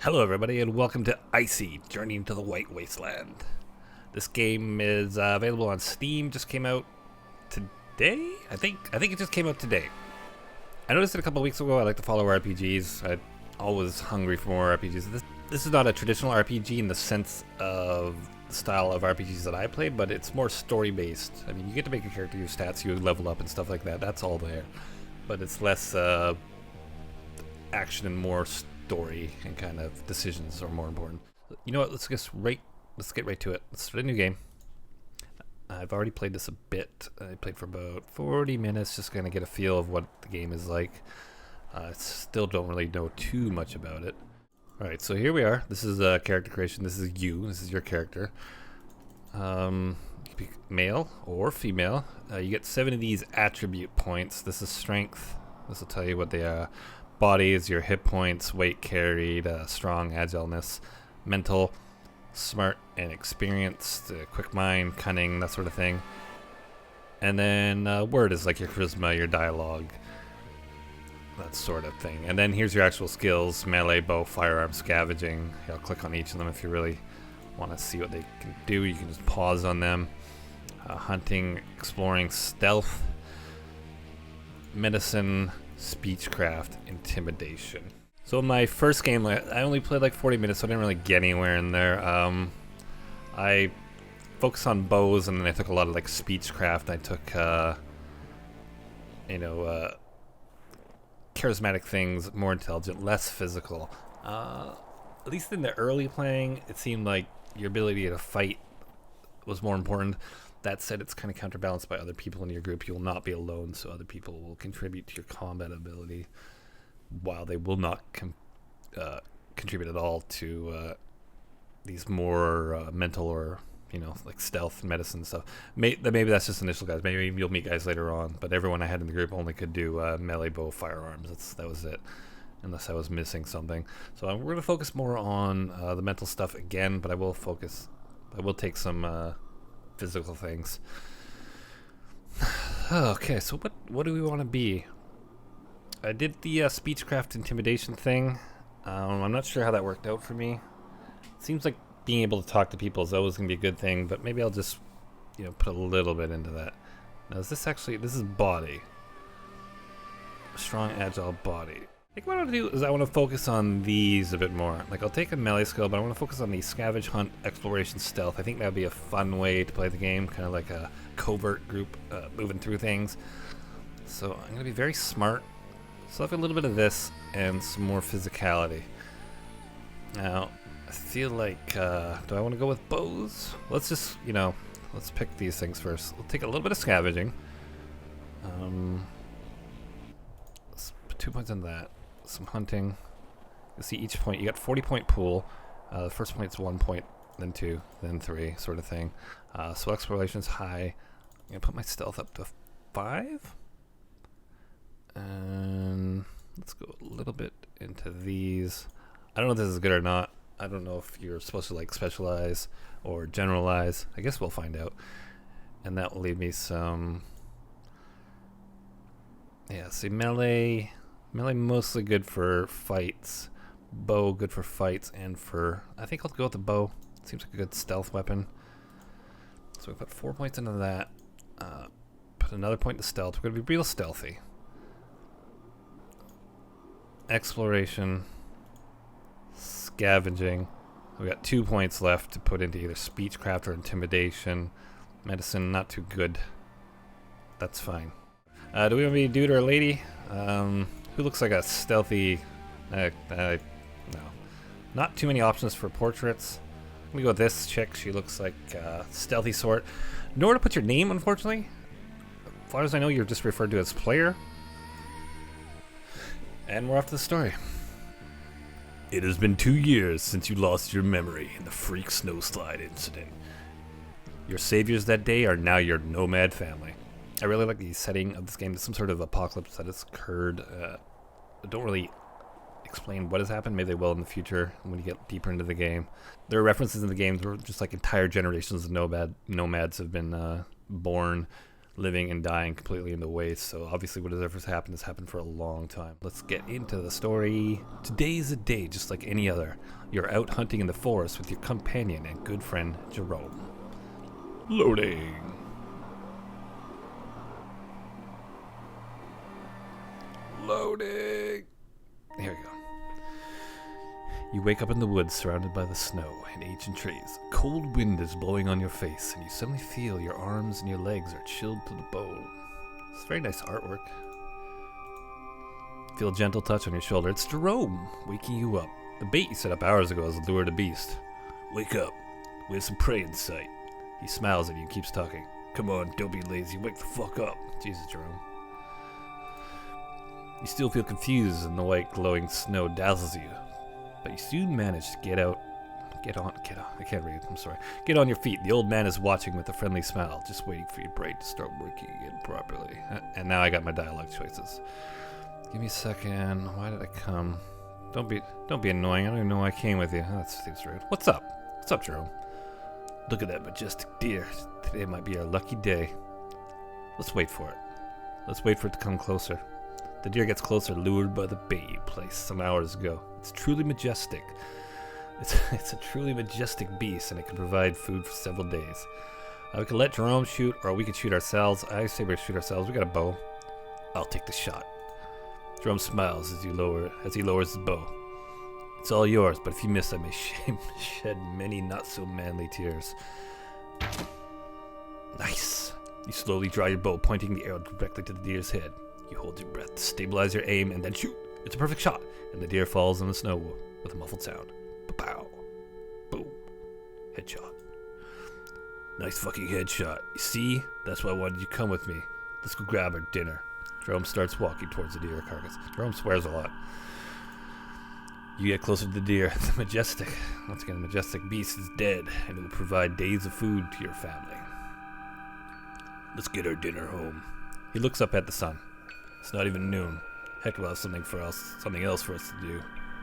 Hello everybody and welcome to ICY, Journey into the White Wasteland. This game is available on Steam, just came out today? I think it just came out today. I noticed it a couple weeks ago. I like to follow RPGs. I'm always hungry for more RPGs. This is not a traditional RPG in the sense of the style of RPGs that I play, but it's more story-based. I mean, you get to make a character, your stats, you level up and stuff like that. That's all there. But it's less action and more story and kind of decisions are more important. You know what? Let's get right to it. Let's start a new game. I've already played this a bit. I played for about 40 minutes, just gonna get a feel of what the game is like. I still don't really know too much about it. All right, so here we are. This is character creation. This is you. This is your character. You can be male or female. You get 7 of these attribute points. This is strength. This will tell you what they are. Body is your hit points, weight carried, strong, agileness, mental, smart and experienced, quick mind, cunning, that sort of thing. And then word is like your charisma, your dialogue, that sort of thing. And then here's your actual skills: melee, bow, firearm, scavenging. I'll click on each of them if you really want to see what they can do. You can just pause on them. Hunting, exploring, stealth, medicine, speechcraft, intimidation. So in my first game, I only played like 40 minutes, so I didn't really get anywhere in there. I focused on bows, and then I took a lot of like speechcraft. I took, charismatic things, more intelligent, less physical. At least in the early playing, it seemed like your ability to fight was more important. That said, it's kind of counterbalanced by other people in your group. You will not be alone, so other people will contribute to your combat ability, while they will not contribute at all to these more mental or, like stealth, medicine stuff. Maybe that's just initial guys. Maybe you'll meet guys later on, but everyone I had in the group only could do melee, bow, firearms. That was it, unless I was missing something. So we're going to focus more on the mental stuff again, but I will take some physical things. Okay, so what do we want to be? I did the speechcraft intimidation thing. I'm not sure how that worked out for me. It seems like being able to talk to people is always going to be a good thing, but maybe I'll just, put a little bit into that. Now, this is body. Strong, agile body. I think what I want to do is I want to focus on these a bit more. Like, I'll take a melee skill, but I want to focus on the scavenge, hunt, exploration, stealth. I think that would be a fun way to play the game, kind of like a covert group moving through things. So I'm going to be very smart. So I've got a little bit of this and some more physicality. Now, I feel like, do I want to go with bows? Let's just, let's pick these things first. We'll take a little bit of scavenging. Let's put 2 points on that. Some hunting. You see each point, you got 40-point pool. The first point's 1 point, then 2, then 3, sort of thing. So exploration's high. I'm going to put my stealth up to 5. And let's go a little bit into these. I don't know if this is good or not. I don't know if you're supposed to like specialize or generalize. I guess we'll find out. And that will leave me some... Yeah, see, melee mostly good for fights. Bow good for fights and for... I think I'll go with the bow. Seems like a good stealth weapon. So we put 4 points into that. Put another point into stealth. We're going to be real stealthy. Exploration, scavenging. We got 2 points left to put into either speechcraft or intimidation. Medicine, not too good. That's fine. Do we want to be a dude or a lady? Who looks like a stealthy? No, not too many options for portraits. I'm gonna go with this chick. She looks like a stealthy sort. Nowhere to put your name, unfortunately. As far as I know, you're just referred to as player. And we're off to the story. It has been 2 years since you lost your memory in the freak snowslide incident. Your saviors that day are now your nomad family. I really like the setting of this game. There's some sort of apocalypse that has occurred. Don't really explain what has happened. Maybe they will in the future when you get deeper into the game. There are references in the game where just like entire generations of nomads have been born. living and dying completely in the waste. So obviously whatever's happened has happened for a long time. Let's get into the story. Today is a day just like any other. You're out hunting in the forest with your companion and good friend Jerome. Loading. Loading. Here we go. You wake up in the woods surrounded by the snow and ancient trees. A cold wind is blowing on your face and you suddenly feel your arms and your legs are chilled to the bone. It's very nice artwork. Feel a gentle touch on your shoulder. It's Jerome waking you up. The bait you set up hours ago has lured a beast. Wake up. We have some prey in sight. He smiles at you and keeps talking. Come on, don't be lazy. Wake the fuck up. Jesus, Jerome. You still feel confused and the white glowing snow dazzles you. But you soon manage to get on, I can't read, I'm sorry. Get on your feet. The old man is watching with a friendly smile, just waiting for your brain to start working again properly. And now I got my dialogue choices. Give me a second. Why did I come? Don't be annoying. I don't even know why I came with you. Oh, that seems rude. What's up? What's up, Jerome? Look at that majestic deer. Today might be our lucky day. Let's wait for it. Let's wait for it to come closer. The deer gets closer, lured by the bait you placed some hours ago. It's truly majestic. It's a truly majestic beast, and it can provide food for several days. We can let Jerome shoot, or we can shoot ourselves. I say we shoot ourselves. We got a bow. I'll take the shot. Jerome smiles as he lowers his bow. It's all yours, but if you miss, I may shed many not so manly tears. Nice. You slowly draw your bow, pointing the arrow directly to the deer's head. You hold your breath, stabilize your aim, and then shoot. It's a perfect shot, and the deer falls in the snow with a muffled sound. Pow. Boom. Headshot. Nice fucking headshot. You see? That's why I wanted you to come with me. Let's go grab our dinner. Jerome starts walking towards the deer carcass. Jerome swears a lot. You get closer to the deer. The majestic beast is dead, and it will provide days of food to your family. Let's get our dinner home. He looks up at the sun. It's not even noon. Heck, we'll have something else for us to do.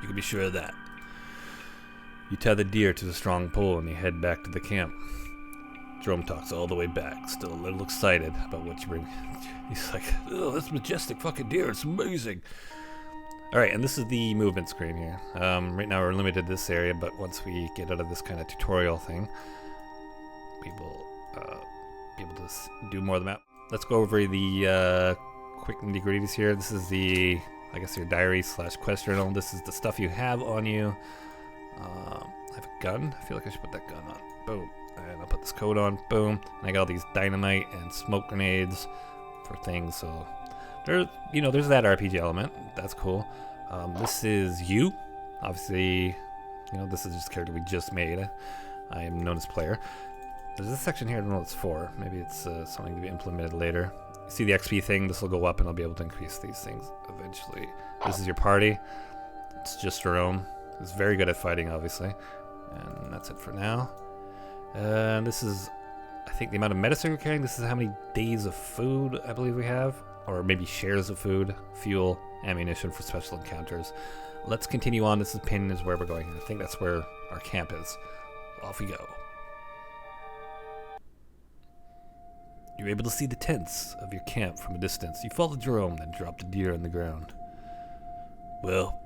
You can be sure of that. You tie the deer to the strong pole and you head back to the camp. Jerome talks all the way back, still a little excited about what you bring. He's like, oh, that's majestic fucking deer. It's amazing. Alright, and this is the movement screen here. Right now we're limited to this area, but once we get out of this kind of tutorial thing, we will be able to do more of the map. Let's go over the quick nitty-gritties here. This is the, I guess, your diary / quest journal. This is the stuff you have on you. I have a gun. I feel like I should put that gun on. Boom. And I'll put this coat on. Boom. And I got all these dynamite and smoke grenades for things. So there's that RPG element. That's cool. This is you. Obviously, this is just a character we just made. I am known as player. There's this section here. I don't know what it's for. Maybe it's something to be implemented later. You see the XP thing? This will go up and I'll be able to increase these things eventually. This is your party. It's just Jerome. He's very good at fighting, obviously. And that's it for now. And this is, I think, the amount of medicine we're carrying. This is how many days of food I believe we have. Or maybe shares of food, fuel, ammunition for special encounters. Let's continue on. This pin is where we're going. I think that's where our camp is. Off we go. You're able to see the tents of your camp from a distance. You follow Jerome, then drop the deer on the ground. Well,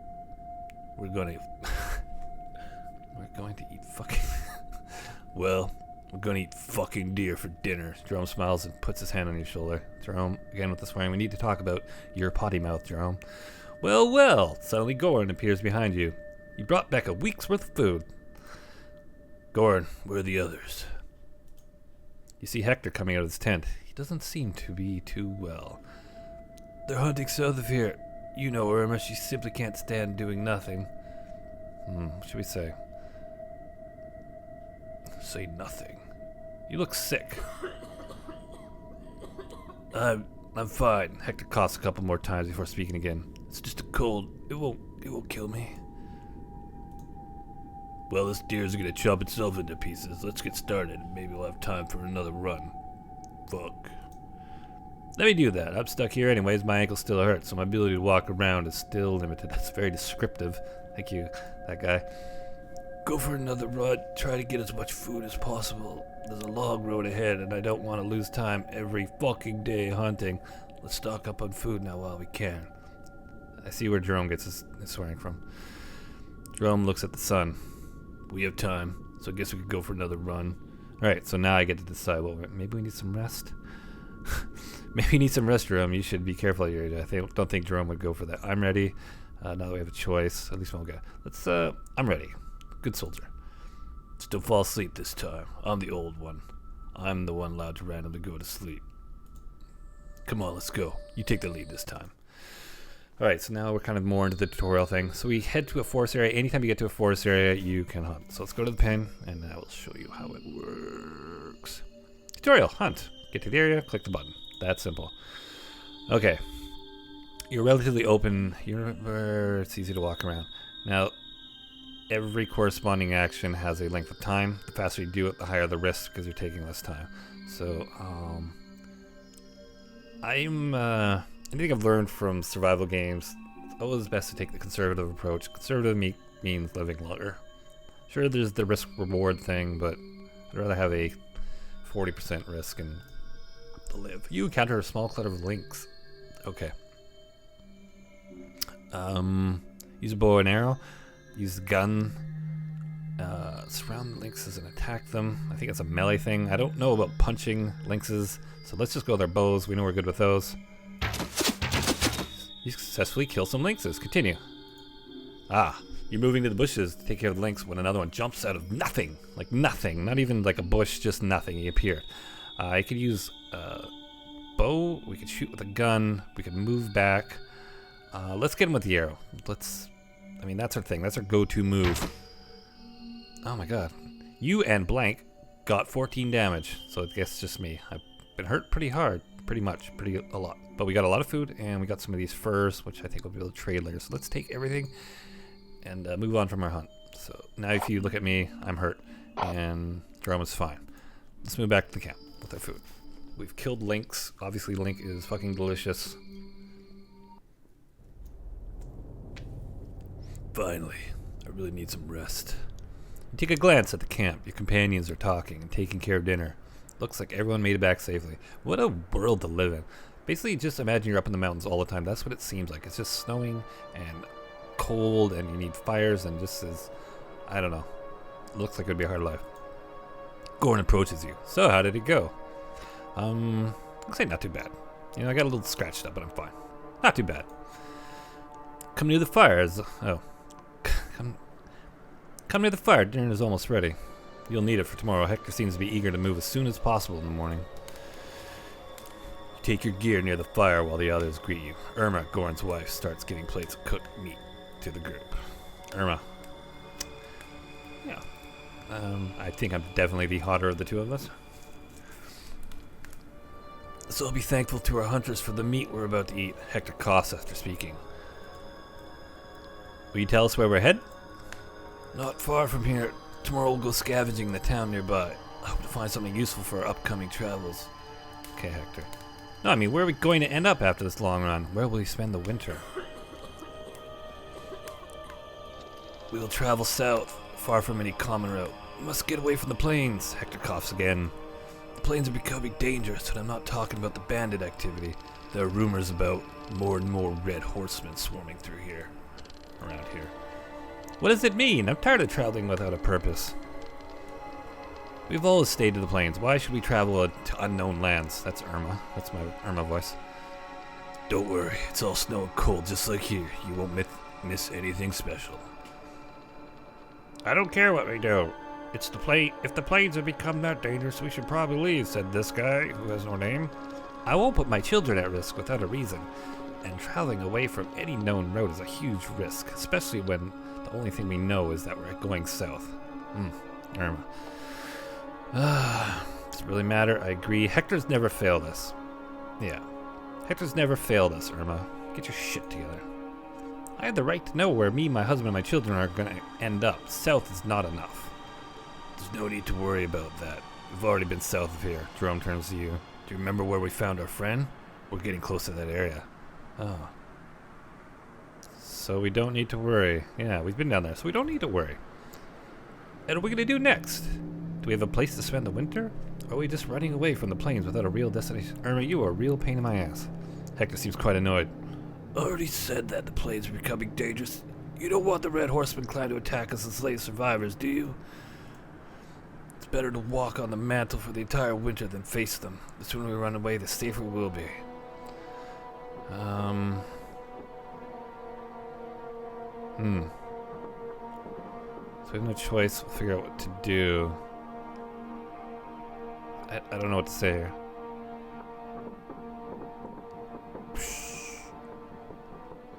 we're going to eat fucking... Well, we're going to eat fucking deer for dinner. Jerome smiles and puts his hand on your shoulder. Jerome, again with the swearing, we need to talk about your potty mouth, Jerome. Well, suddenly Goran appears behind you. You brought back a week's worth of food. Goran, where are the others? You see Hector coming out of his tent. He doesn't seem to be too well. They're hunting south of here. You know Irma, she simply can't stand doing nothing. What should we say? Say nothing. You look sick. I'm fine. Hector coughs a couple more times before speaking again. It's just a cold. It won't kill me. Well, this deer's gonna chop itself into pieces. Let's get started. Maybe we'll have time for another run. Fuck. Let me do that. I'm stuck here anyways. My ankle still hurts, so my ability to walk around is still limited. That's very descriptive. Thank you, that guy. Go for another run. Try to get as much food as possible. There's a long road ahead, and I don't want to lose time every fucking day hunting. Let's stock up on food now while we can. I see where Jerome gets his swearing from. Jerome looks at the sun. We have time, so I guess we could go for another run. Alright, so now I get to decide, well, maybe we need some rest? Maybe you need some rest, Jerome. You should be careful at your age. Don't think Jerome would go for that. I'm ready. Now that we have a choice, at least we'll go. I'm ready. Good soldier. Just don't fall asleep this time. I'm the old one. I'm the one allowed to randomly go to sleep. Come on, let's go. You take the lead this time. Alright, so now we're kind of more into the tutorial thing. So we head to a forest area. Anytime you get to a forest area, you can hunt. So let's go to the pen, and I will show you how it works. Tutorial, hunt. Get to the area, click the button. That's simple. Okay. You're relatively open. It's easy to walk around. Now, every corresponding action has a length of time. The faster you do it, the higher the risk because you're taking less time. So, anything I've learned from survival games, it's always best to take the conservative approach. Conservative means living longer. Sure, there's the risk-reward thing, but I'd rather have a 40% risk and to live. You encounter a small clutter of links. Okay. Use a bow and arrow. Use the gun. Surround the lynxes and attack them. I think it's a melee thing. I don't know about punching lynxes, so let's just go with our bows. We know we're good with those. You successfully kill some lynxes. Continue. You're moving to the bushes to take care of the lynx when another one jumps out of nothing. Like nothing. Not even like a bush, just nothing. He appeared. I could use a bow. We could shoot with a gun. We could move back. Let's get him with the arrow. That's our thing. That's our go-to move. Oh my god. You and blank got 14 damage. So I guess just me. I've been hurt pretty hard. Pretty much. A lot. But we got a lot of food, and we got some of these furs, which I think we'll be able to trade later. So let's take everything and move on from our hunt. So now if you look at me, I'm hurt. And Jerome is fine. Let's move back to the camp with our food. We've killed lynx. Obviously, lynx is fucking delicious. Finally, I really need some rest. You take a glance at the camp. Your companions are talking and taking care of dinner. Looks like everyone made it back safely. What a world to live in. Basically, just imagine you're up in the mountains all the time. That's what it seems like. It's just snowing and cold, and you need fires, and just as, I don't know. It looks like it would be a hard life. Gordon approaches you. So, how did it go? I'll say not too bad. You know, I got a little scratched up, but I'm fine. Not too bad. Come near the fire. Come near the fire. Dinner is almost ready. You'll need it for tomorrow. Hector seems to be eager to move as soon as possible in the morning. You take your gear near the fire while the others greet you. Irma, Goran's wife, starts giving plates of cooked meat to the group. Irma. Yeah. I think I'm definitely the hotter of the two of us. So I'll be thankful to our hunters for the meat we're about to eat. Hector coughs after speaking. Will you tell us where we're headed? Not far from here. Tomorrow we'll go scavenging in the town nearby. I hope to find something useful for our upcoming travels. Okay, Hector. No, I mean, where are we going to end up after this long run? Where will we spend the winter? We will travel south, far from any common route. We must get away from the plains. Hector coughs again. The plains are becoming dangerous, and I'm not talking about the bandit activity. There are rumors about more and more red horsemen swarming through here. Around here. What does it mean? I'm tired of traveling without a purpose. We've always stayed to the plains. Why should we travel to unknown lands? That's Irma. That's my Irma voice. Don't worry. It's all snow and cold just like here. You won't miss anything special. I don't care what we do. If the plains have become that dangerous, we should probably leave, said this guy who has no name. I won't put my children at risk without a reason. And traveling away from any known road is a huge risk, especially when the only thing we know is that we're going south. Irma. Does it really matter? I agree. Hector's never failed us. Yeah. Hector's never failed us, Irma. Get your shit together. I had the right to know where me, my husband, and my children are going to end up. South is not enough. There's no need to worry about that. We've already been south of here. Jerome turns to you. Do you remember where we found our friend? We're getting close to that area. Oh. So we don't need to worry. Yeah, we've been down there, so we don't need to worry. And what are we gonna do next? Do we have a place to spend the winter? Or are we just running away from the plains without a real destination? Irma, you are a real pain in my ass. Hector seems quite annoyed. Already said that the plains are becoming dangerous. You don't want the Red Horseman clan to attack us and slay survivors, do you? It's better to walk on the mantle for the entire winter than face them. The sooner we run away, the safer we'll be. So we have no choice. We'll figure out what to do. I don't know what to say here.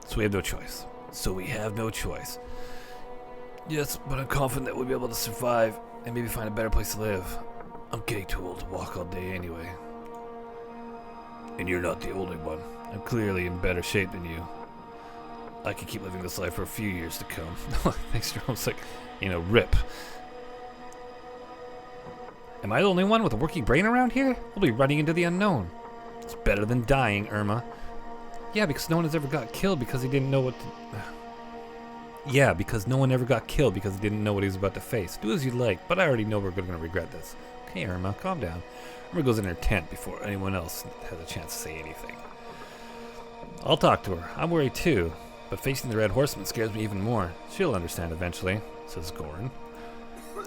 So we have no choice. So we have no choice. Yes, but I'm confident that we'll be able to survive and maybe find a better place to live. I'm getting too old to walk all day anyway. And you're not the only one. I'm clearly in better shape than you. I can keep living this life for a few years to come. Thanks, Jerome's like, rip. Am I the only one with a working brain around here? We'll be running into the unknown. It's better than dying, Irma. Yeah, because no one has ever got killed because he didn't know what to... Yeah, because no one ever got killed because he didn't know what he was about to face. Do as you like, but I already know we're going to regret this. Okay, Irma, calm down. Irma goes in her tent before anyone else has a chance to say anything. I'll talk to her. I'm worried too, but facing the Red Horseman scares me even more. She'll understand eventually, says Goran.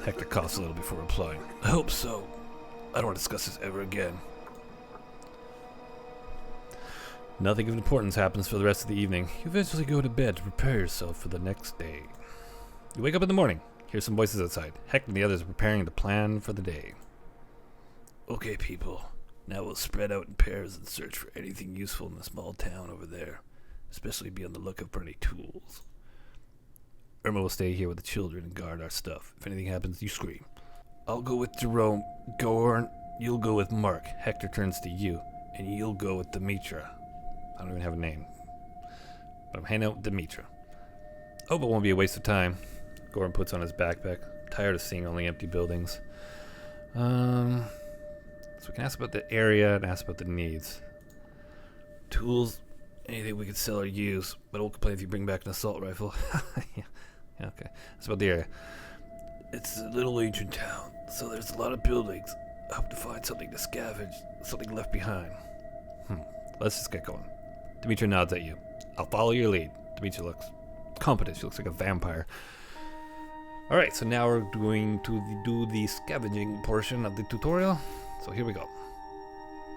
Hector coughs a little before replying. I hope so. I don't want to discuss this ever again. Nothing of importance happens for the rest of the evening. You eventually go to bed to prepare yourself for the next day. You wake up in the morning. Hear some voices outside. Hector and the others are preparing to plan for the day. Okay, people. Now we'll spread out in pairs and search for anything useful in the small town over there. Especially be on the lookout for any tools. Irma will stay here with the children and guard our stuff. If anything happens, you scream. I'll go with Jerome. Goran, you'll go with Mark. Hector turns to you. And you'll go with Demetra. I don't even have a name. But I'm hanging out with Demetra. Hope it won't be a waste of time. Goran puts on his backpack. Tired of seeing only empty buildings. So we can ask about the area and ask about the needs. Tools, anything we could sell or use, but I won't complain if you bring back an assault rifle. Yeah, okay. That's about the area. It's a little ancient town, so there's a lot of buildings. I hope to find something to scavenge, something left behind. Let's just get going. Demetra nods at you. I'll follow your lead. Demetra looks competent. She looks like a vampire. Alright, so now we're going to do the scavenging portion of the tutorial. So here we go.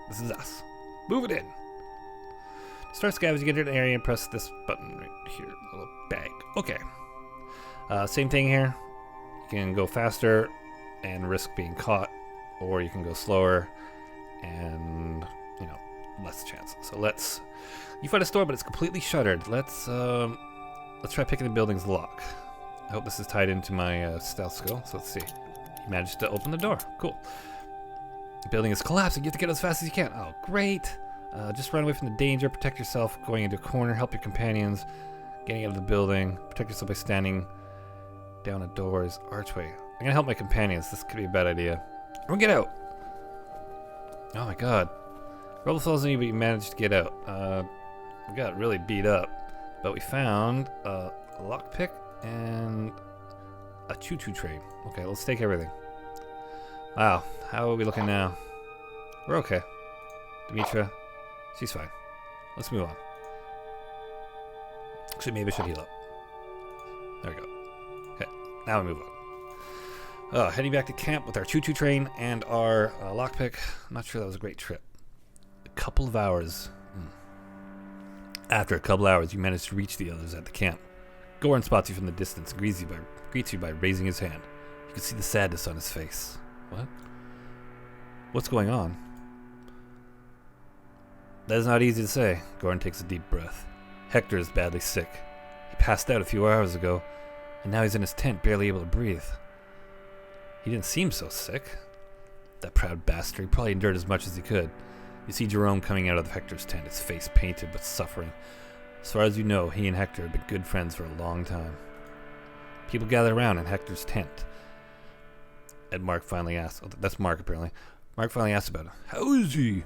This is us. Move it in. To start scavenging, enter an area and press this button right here. Little bag. Okay. Same thing here. You can go faster and risk being caught, or you can go slower and, less chance. So you find a store, but it's completely shuttered. Let's try picking the building's lock. I hope this is tied into my stealth skill. So let's see. You managed to open the door. Cool. The building is collapsing. You have to get as fast as you can. Oh, great. Just run away from the danger. Protect yourself. Going into a corner. Help your companions. Getting out of the building. Protect yourself by standing down a door's archway. I'm going to help my companions. This could be a bad idea. Everyone get out. Oh my god. Rubble falls on you, but you managed to get out. We got really beat up. But we found a lockpick and a choo-choo train. Okay, let's take everything. Wow, how are we looking now? We're okay. Demetra, she's fine. Let's move on. Actually, maybe I should heal up. There we go. Okay, now we move on. Heading back to camp with our choo-choo train and our lockpick. I'm not sure that was a great trip. A couple of hours. After a couple hours, you manage to reach the others at the camp. Goran spots you from the distance and greets you by raising his hand. You can see the sadness on his face. What? What's going on? That is not easy to say. Goran takes a deep breath. Hector is badly sick. He passed out a few hours ago, and now he's in his tent, barely able to breathe. He didn't seem so sick. That proud bastard. He probably endured as much as he could. You see Jerome coming out of Hector's tent, his face painted with suffering. As far as you know, he and Hector have been good friends for a long time. People gather around in Hector's tent. And Mark finally asks, that's Mark apparently. Mark finally asks about him. How is he?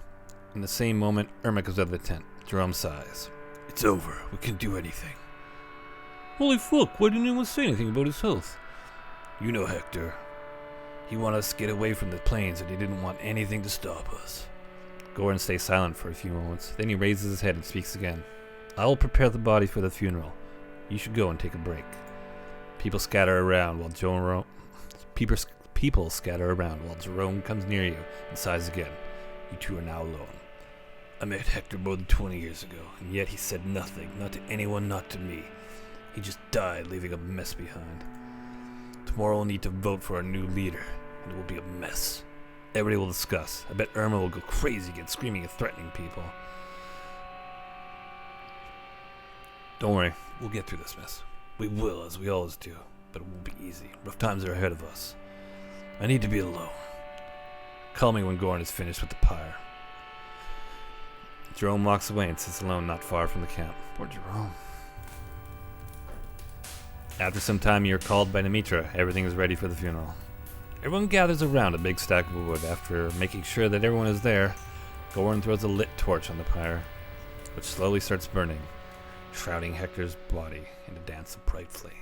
In the same moment, Irma goes out of the tent. Jerome sighs. It's over. We can't do anything. Holy fuck, why didn't anyone say anything about his health? You know Hector. He wanted us to get away from the plains and he didn't want anything to stop us. Goran stays silent for a few moments. Then he raises his head and speaks again. I will prepare the body for the funeral. You should go and take a break. People scatter around while Jerome comes near you and sighs again. You two are now alone. I met Hector more than 20 years ago, and yet he said nothing, not to anyone, not to me. He just died, leaving a mess behind. Tomorrow we'll need to vote for our new leader, and it will be a mess. Everybody will discuss. I bet Irma will go crazy again, screaming and threatening people. Don't worry, we'll get through this mess. We will, as we always do, but it won't be easy. Rough times are ahead of us. I need to be alone. Call me when Goran is finished with the pyre. Jerome walks away and sits alone not far from the camp. Poor Jerome. After some time, you're called by Nimitra. Everything is ready for the funeral. Everyone gathers around a big stack of wood. After making sure that everyone is there, Goran throws a lit torch on the pyre, which slowly starts burning, shrouding Hector's body in a dance of bright flames.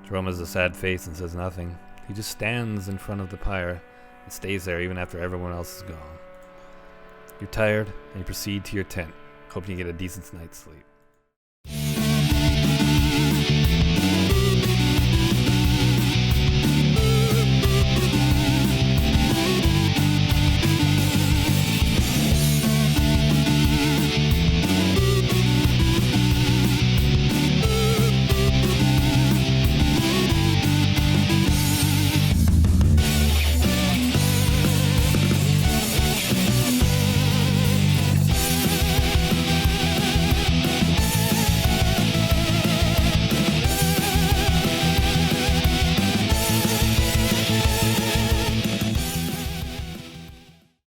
Jerome has a sad face and says nothing. He just stands in front of the pyre and stays there even after everyone else is gone. You're tired and you proceed to your tent, hoping you get a decent night's sleep.